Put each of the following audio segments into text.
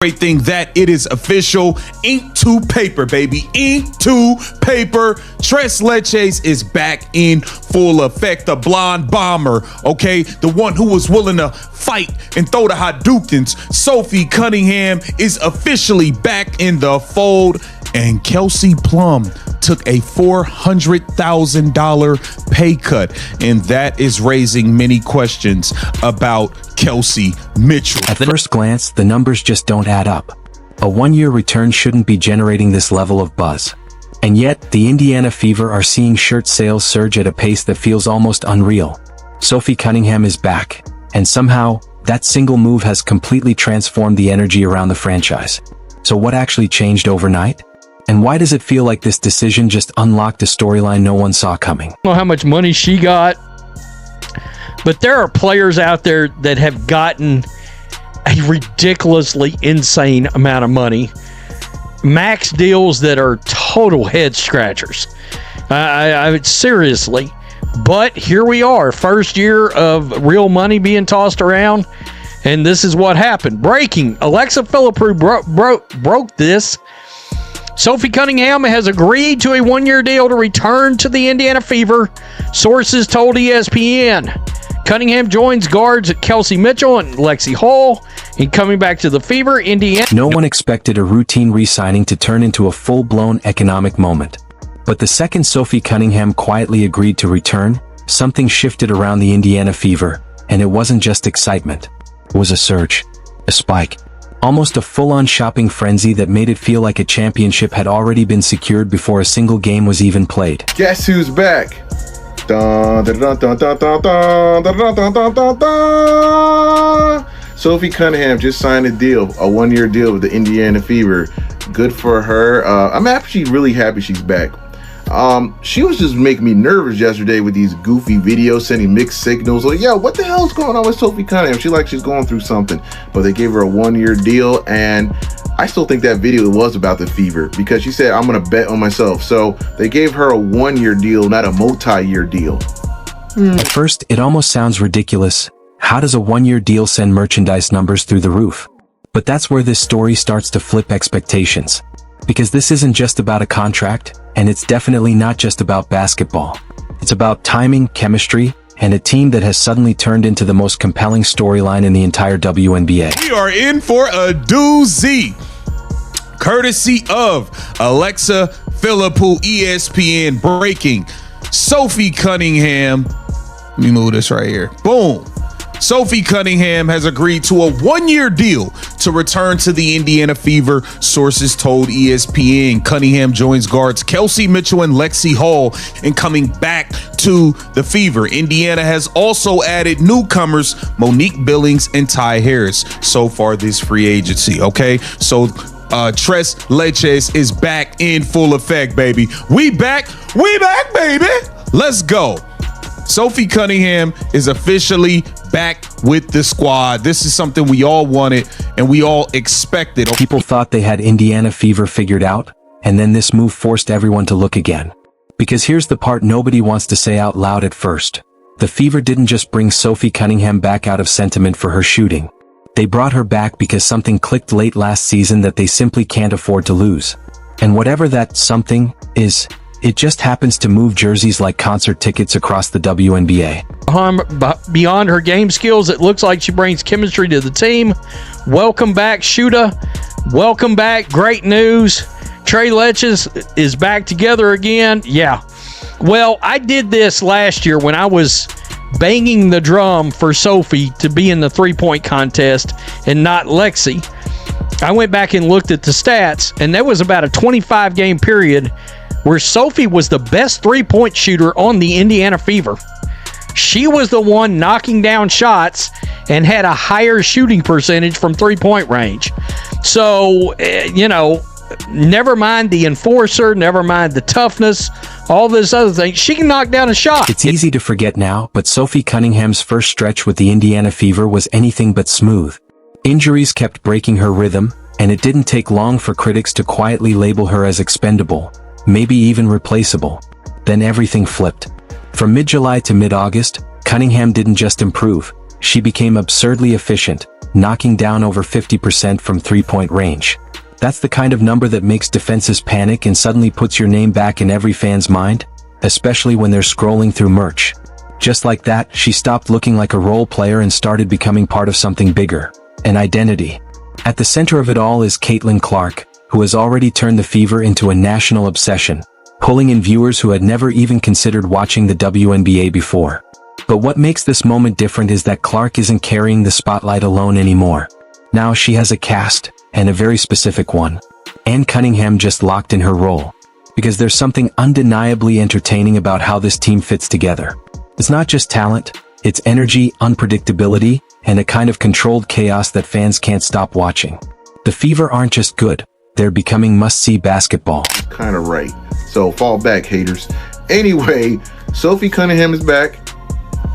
Great thing that it is official. Ink to paper, baby. Ink to paper. Tres Leches is back in full effect. The blonde bomber, okay? The one who was willing to fight and throw the Hadoukens. Sophie Cunningham is officially back in the fold. And Kelsey Plum took a $400,000 pay cut. And that is raising many questions about Kelsey Mitchell. At first glance, the numbers just don't add up. A one-year return shouldn't be generating this level of buzz. And yet, the Indiana Fever are seeing shirt sales surge at a pace that feels almost unreal. Sophie Cunningham is back, and somehow, that single move has completely transformed the energy around the franchise. So what actually changed overnight? And why does it feel like this decision just unlocked a storyline no one saw coming? I don't know how much money she got, but there are players out there that have gotten a ridiculously insane amount of money. Max deals that are total head scratchers. Seriously. But here we are, first year of real money being tossed around, and this is what happened. Breaking. Alexa Philippou broke this. Sophie Cunningham has agreed to a one-year deal to return to the Indiana Fever, sources told ESPN. Cunningham joins guards Kelsey Mitchell and Lexi Hall in coming back to the Fever, Indiana. No one expected a routine re-signing to turn into a full-blown economic moment. But the second Sophie Cunningham quietly agreed to return, something shifted around the Indiana Fever, and it wasn't just excitement. It was a surge, a spike. Almost a full-on shopping frenzy that made it feel like a championship had already been secured before a single game was even played. Guess who's back? Dun, dun, dun, dun, dun, dun, dun, dun, dun, dun, dun, dun. Sophie Cunningham just signed a deal, a one-year deal with the Indiana Fever. Good for her. I'm actually really happy she's back. She was just making me nervous yesterday with these goofy videos sending mixed signals. Like, yo, what the hell is going on with Sophie Cunningham? She's going through something. But they gave her a one-year deal, and I still think that video was about the Fever because she said, I'm going to bet on myself. So they gave her a one-year deal, not a multi-year deal. At first, it almost sounds ridiculous. How does a one-year deal send merchandise numbers through the roof? But that's where this story starts to flip expectations. Because this isn't just about a contract, and it's definitely not just about basketball. It's about timing, chemistry, and a team that has suddenly turned into the most compelling storyline in the entire WNBA. We are in for a doozy, courtesy of Alexa Philippou, ESPN breaking. Sophie Cunningham, let me move this right here. Boom. Sophie Cunningham has agreed to a one-year deal to return to the Indiana Fever, sources told ESPN. Cunningham joins guards Kelsey Mitchell and Lexi Hall in coming back to the Fever. Indiana has also added newcomers Monique Billings and Ty Harris so far this free agency, okay? So Tres Leches is back in full effect, baby. We back, baby. Let's go. Sophie Cunningham is officially back with the squad. This is something we all wanted and we all expected. People thought they had Indiana Fever figured out, and then this move forced everyone to look again. Because here's the part nobody wants to say out loud at first. The Fever didn't just bring Sophie Cunningham back out of sentiment for her shooting. They brought her back because something clicked late last season that they simply can't afford to lose. And whatever that something is, it just happens to move jerseys like concert tickets across the WNBA. Beyond her game skills, it looks like she brings chemistry to the team. Welcome back, Shuta. Welcome back. Great news. Tres Leches is back together again. Yeah. Well, I did this last year when I was banging the drum for Sophie to be in the three-point contest and not Lexi. I went back and looked at the stats, and there was about a 25-game period where Sophie was the best three-point shooter on the Indiana Fever. She was the one knocking down shots and had a higher shooting percentage from three-point range. So, never mind the enforcer, never mind the toughness, all this other thing. She can knock down a shot. It's easy to forget now, but Sophie Cunningham's first stretch with the Indiana Fever was anything but smooth. Injuries kept breaking her rhythm, and it didn't take long for critics to quietly label her as expendable, maybe even replaceable. Then everything flipped. From mid-July to mid-August, Cunningham didn't just improve, she became absurdly efficient, knocking down over 50% from three-point range. That's the kind of number that makes defenses panic and suddenly puts your name back in every fan's mind, especially when they're scrolling through merch. Just like that, she stopped looking like a role player and started becoming part of something bigger, an identity. At the center of it all is Caitlin Clark, who has already turned the Fever into a national obsession, pulling in viewers who had never even considered watching the WNBA before. But what makes this moment different is that Clark isn't carrying the spotlight alone anymore. Now she has a cast, and a very specific one. And Cunningham just locked in her role. Because there's something undeniably entertaining about how this team fits together. It's not just talent, it's energy, unpredictability, and a kind of controlled chaos that fans can't stop watching. The Fever aren't just good, they're becoming must-see basketball. Kind of right. So fall back, haters. Anyway, Sophie Cunningham is back,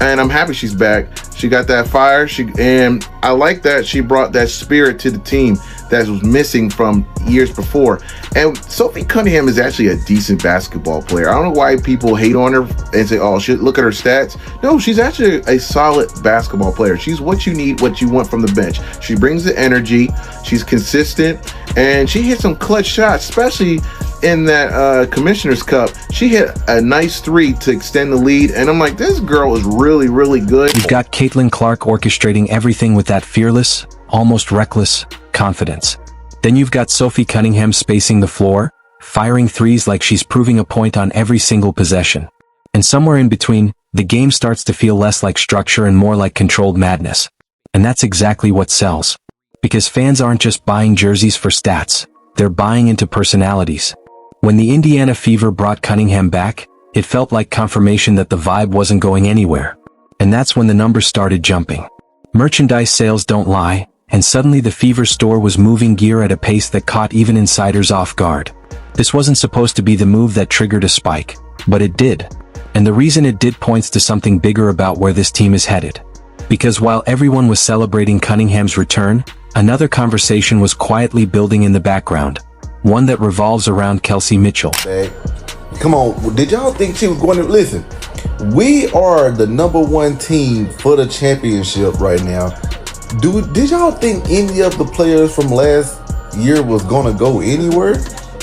and I'm happy she's back. She got that fire, and I like that she brought that spirit to the team that was missing from years before. And Sophie Cunningham is actually a decent basketball player. I don't know why people hate on her and say, oh, shit, look at her stats. No, she's actually a solid basketball player. She's what you need, what you want from the bench. She brings the energy, she's consistent, and she hit some clutch shots, especially in that Commissioner's Cup. She hit a nice three to extend the lead, and I'm like, this girl is really, really good. You've got Caitlin Clark orchestrating everything with that fearless, almost reckless confidence. Then you've got Sophie Cunningham spacing the floor, firing threes like she's proving a point on every single possession. And somewhere in between, the game starts to feel less like structure and more like controlled madness. And that's exactly what sells. Because fans aren't just buying jerseys for stats, they're buying into personalities. When the Indiana Fever brought Cunningham back, it felt like confirmation that the vibe wasn't going anywhere. And that's when the numbers started jumping. Merchandise sales don't lie, and suddenly the Fever store was moving gear at a pace that caught even insiders off guard. This wasn't supposed to be the move that triggered a spike, but it did. And the reason it did points to something bigger about where this team is headed. Because while everyone was celebrating Cunningham's return, another conversation was quietly building in the background. One that revolves around Kelsey Mitchell. Hey, come on, did y'all think she was going to listen? We are the #1 team for the championship right now. Did y'all think any of the players from last year was gonna go anywhere?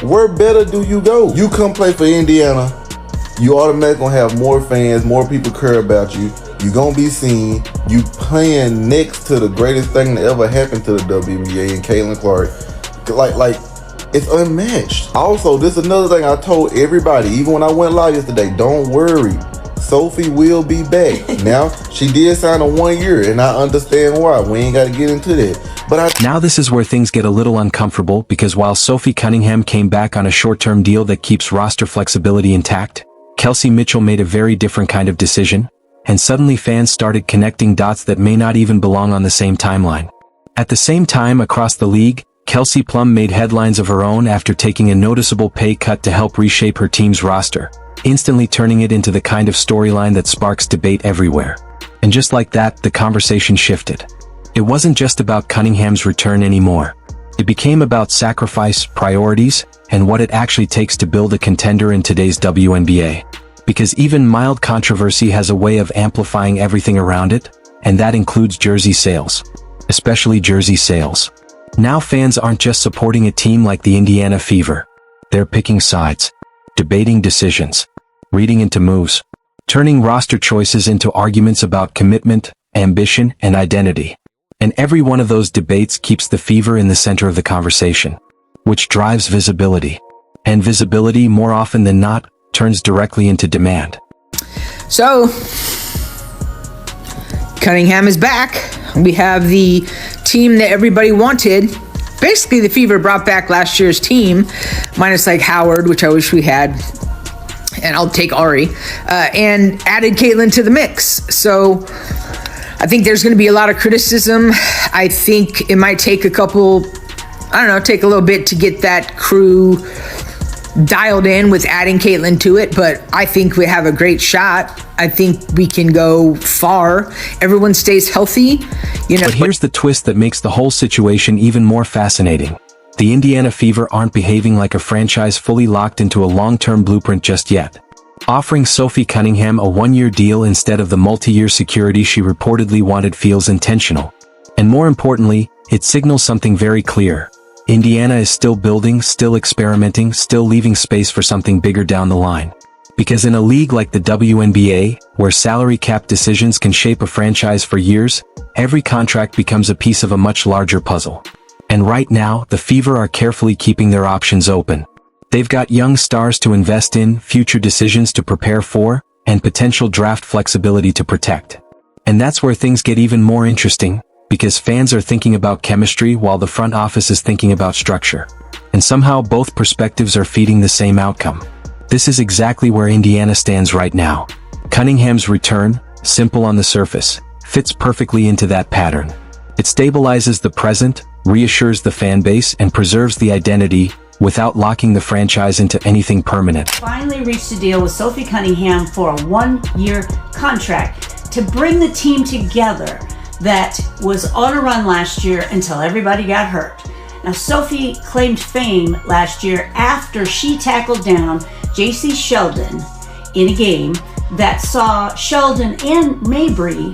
Where better do you go? You come play for Indiana, you automatically gonna have more fans, more people care about you. You gonna be seen. You playing next to the greatest thing that ever happened to the WNBA and Caitlin Clark. Like. It's unmatched. Also, this is another thing I told everybody, even when I went live yesterday, don't worry. Sophie will be back. Now, she did sign a 1 year, and I understand why. We ain't got to get into that. But Now this is where things get a little uncomfortable, because while Sophie Cunningham came back on a short-term deal that keeps roster flexibility intact, Kelsey Mitchell made a very different kind of decision, and suddenly fans started connecting dots that may not even belong on the same timeline. At the same time, across the league, Kelsey Plum made headlines of her own after taking a noticeable pay cut to help reshape her team's roster, instantly turning it into the kind of storyline that sparks debate everywhere. And just like that, the conversation shifted. It wasn't just about Cunningham's return anymore. It became about sacrifice, priorities, and what it actually takes to build a contender in today's WNBA. Because even mild controversy has a way of amplifying everything around it, and that includes jersey sales. Especially jersey sales. Now fans aren't just supporting a team like the Indiana Fever. They're picking sides, debating decisions, reading into moves, turning roster choices into arguments about commitment, ambition, and identity. And every one of those debates keeps the Fever in the center of the conversation, which drives visibility. And visibility, more often than not, turns directly into demand. So, Cunningham is back. We have the team that everybody wanted. Basically, the Fever brought back last year's team, minus like Howard, which I wish we had, and I'll take Ari, and added Caitlin to the mix. So I think there's going to be a lot of criticism. I think it might take take a little bit to get that crew dialed in with adding Caitlin to it, but I think we have a great shot. I think we can go far. Everyone stays healthy, you know. But here's the twist that makes the whole situation even more fascinating. The Indiana Fever aren't behaving like a franchise fully locked into a long-term blueprint just yet. Offering Sophie Cunningham a 1-year deal instead of the multi-year security she reportedly wanted feels intentional. And more importantly, it signals something very clear. Indiana is still building, still experimenting, still leaving space for something bigger down the line. Because in a league like the WNBA, where salary cap decisions can shape a franchise for years, every contract becomes a piece of a much larger puzzle. And right now, the Fever are carefully keeping their options open. They've got young stars to invest in, future decisions to prepare for, and potential draft flexibility to protect. And that's where things get even more interesting, because fans are thinking about chemistry while the front office is thinking about structure. And somehow both perspectives are feeding the same outcome. This is exactly where Indiana stands right now. Cunningham's return, simple on the surface, fits perfectly into that pattern. It stabilizes the present, reassures the fan base, and preserves the identity without locking the franchise into anything permanent. Finally reached a deal with Sophie Cunningham for a 1-year contract to bring the team together that was on a run last year until everybody got hurt. Now, Sophie claimed fame last year after she tackled down J.C. Sheldon in a game that saw Sheldon and Mabry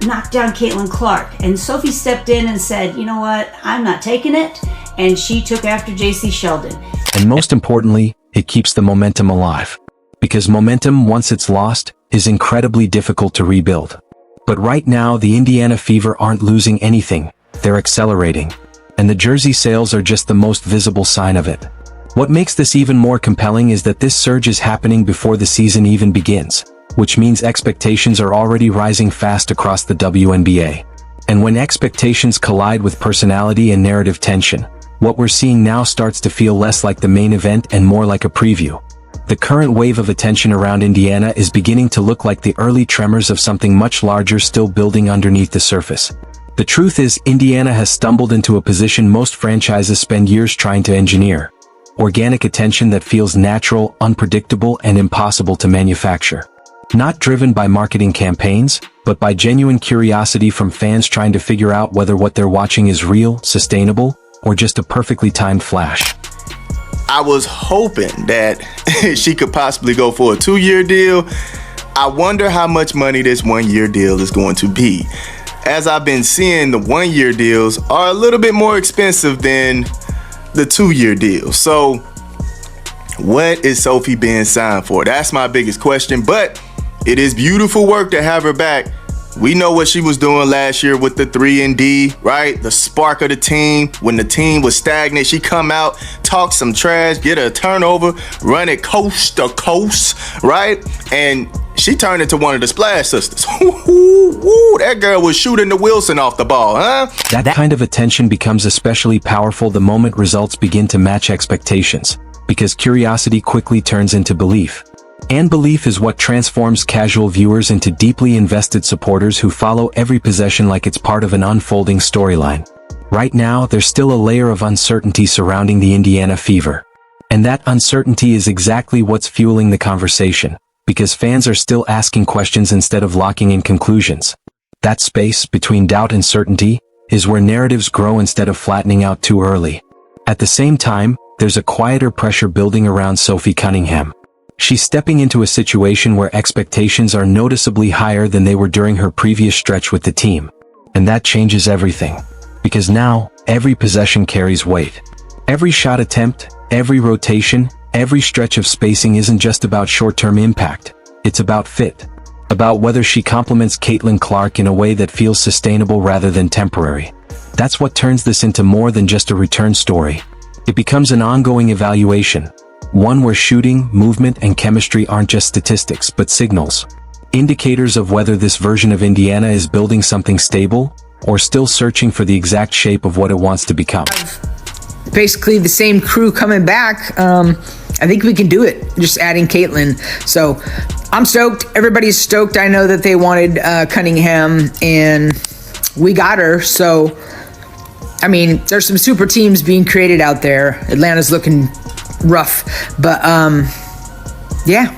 knock down Caitlin Clark. And Sophie stepped in and said, you know what, I'm not taking it. And she took after J.C. Sheldon. And most importantly, it keeps the momentum alive. Because momentum, once it's lost, is incredibly difficult to rebuild. But right now, the Indiana Fever aren't losing anything, they're accelerating. And the jersey sales are just the most visible sign of it. What makes this even more compelling is that this surge is happening before the season even begins, which means expectations are already rising fast across the WNBA. And when expectations collide with personality and narrative tension, what we're seeing now starts to feel less like the main event and more like a preview. The current wave of attention around Indiana is beginning to look like the early tremors of something much larger still building underneath the surface. The truth is, Indiana has stumbled into a position most franchises spend years trying to engineer. Organic attention that feels natural, unpredictable, and impossible to manufacture. Not driven by marketing campaigns, but by genuine curiosity from fans trying to figure out whether what they're watching is real, sustainable, or just a perfectly timed flash. I was hoping that she could possibly go for a 2-year deal. I wonder how much money this 1-year deal is going to be. As I've been seeing, the 1-year deals are a little bit more expensive than the 2-year deal. So what is Sophie being signed for? That's my biggest question, but it is beautiful work to have her back. We know what she was doing last year with the 3-and-D, right? The spark of the team. When the team was stagnant, she come out, talk some trash, get a turnover, run it coast to coast, right? And she turned into one of the Splash Sisters. That girl was shooting the Wilson off the ball, huh? That kind of attention becomes especially powerful the moment results begin to match expectations, because curiosity quickly turns into belief. And belief is what transforms casual viewers into deeply invested supporters who follow every possession like it's part of an unfolding storyline. Right now, there's still a layer of uncertainty surrounding the Indiana Fever. And that uncertainty is exactly what's fueling the conversation, because fans are still asking questions instead of locking in conclusions. That space between doubt and certainty is where narratives grow instead of flattening out too early. At the same time, there's a quieter pressure building around Sophie Cunningham. She's stepping into a situation where expectations are noticeably higher than they were during her previous stretch with the team. And that changes everything. Because now, every possession carries weight. Every shot attempt, every rotation, every stretch of spacing isn't just about short-term impact. It's about fit. About whether she complements Caitlin Clark in a way that feels sustainable rather than temporary. That's what turns this into more than just a return story. It becomes an ongoing evaluation. One where shooting, movement, and chemistry aren't just statistics, but signals. Indicators of whether this version of Indiana is building something stable, or still searching for the exact shape of what it wants to become. Basically the same crew coming back. I think we can do it, just adding Caitlin. So I'm stoked. Everybody's stoked. I know that they wanted Cunningham, and we got her. So, I mean, there's some super teams being created out there. Atlanta's looking rough, but yeah.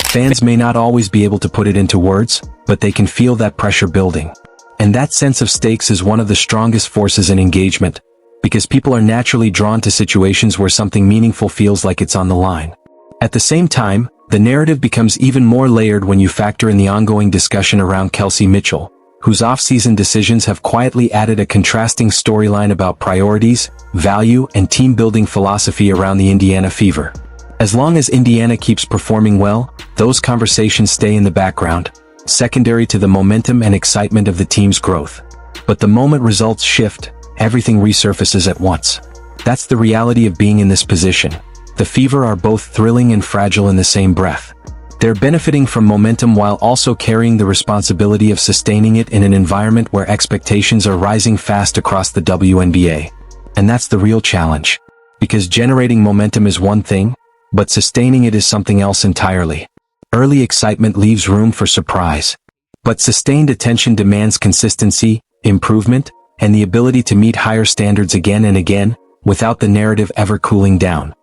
Fans may not always be able to put it into words, but they can feel that pressure building. And that sense of stakes is one of the strongest forces in engagement, because people are naturally drawn to situations where something meaningful feels like it's on the line. At the same time, the narrative becomes even more layered when you factor in the ongoing discussion around Kelsey Mitchell, whose off-season decisions have quietly added a contrasting storyline about priorities, value, and team-building philosophy around the Indiana Fever. As long as Indiana keeps performing well, those conversations stay in the background, secondary to the momentum and excitement of the team's growth. But the moment results shift, everything resurfaces at once. That's the reality of being in this position. The Fever are both thrilling and fragile in the same breath. They're benefiting from momentum while also carrying the responsibility of sustaining it in an environment where expectations are rising fast across the WNBA. And that's the real challenge. Because generating momentum is one thing, but sustaining it is something else entirely. Early excitement leaves room for surprise. But sustained attention demands consistency, improvement, and the ability to meet higher standards again and again, without the narrative ever cooling down.